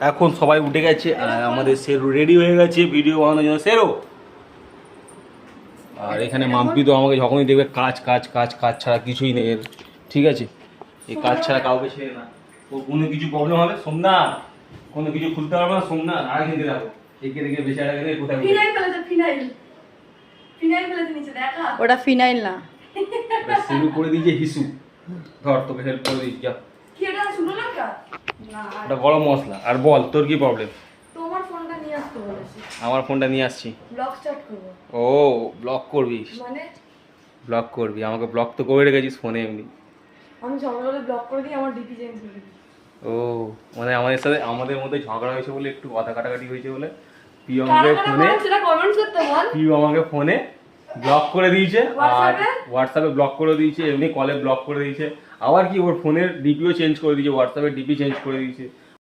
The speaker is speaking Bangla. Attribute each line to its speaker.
Speaker 1: এখন সবাই উঠে গেছে আর আমাদের সেরু রেডি হয়ে গেছে ভিডিও বানানোর জন্য। সেরু আর এখানে মাম্পি তো আমাকে যখনই দেখবে কাজ কাজ কাজ কাজ ছাড়া কিছুই নেই এর, ঠিক আছে? এই কাজ ছাড়া কাউকে ছেড়ে না। ওর কোনো কিছু প্রবলেম হবে সোমনা, কোনো কিছু খুলতে পারবে না সোমনা, আর কিনতে যাবো একে দেখে বেচারা গেলে কোথায়
Speaker 2: ফিনাইল ফেলেছে, ফিনাইল ফেলেছে নিচে দেখা।
Speaker 3: ওটা ফিনাইল না,
Speaker 1: সেরু করে দিয়েছে হিসু। ধর তোকে হেল্প করে দিচ্ছি যা।
Speaker 2: কি এটা শুনো না কা? না
Speaker 1: ওটা গরম মশলা। আর বল তোর কি প্রবলেম?
Speaker 2: তোমার ফোনটা নিয়ে আসতে বলেছি,
Speaker 1: আমার ফোনটা নিয়ে আসছি।
Speaker 2: ব্লগ স্টার্ট করব।
Speaker 1: ও ব্লক করবি?
Speaker 2: মানে
Speaker 1: ব্লক করবি? আমাকে ব্লক তো করে রেখেছিস ফোনে এমনি।
Speaker 2: আমি সকালবেলা ব্লগ করে দিই, আমার ডিপি চেঞ্জ করে দিই।
Speaker 1: ও মানে আমাদের সাথে আমাদের মধ্যে ঝগড়া হয়েছে বলে, একটু কথা কাটাকাটি হয়েছে বলে পিউ আমাকে ফোনে,
Speaker 2: সেটা কমেন্টস করতে বল।
Speaker 1: পিউ আমাকে ফোনে ব্লক করে দিয়েছে আর
Speaker 2: হোয়াটসঅ্যাপে?
Speaker 1: হোয়াটসঅ্যাপে ব্লক করে দিয়েছে, এমনি কলে ব্লক করে দিয়েছে। আবার কি ওর ফোনের ডিপিও চেঞ্জ করে দিয়েছে, হোয়াটসঅ্যাপের ডিপি চেঞ্জ করে দিয়েছে।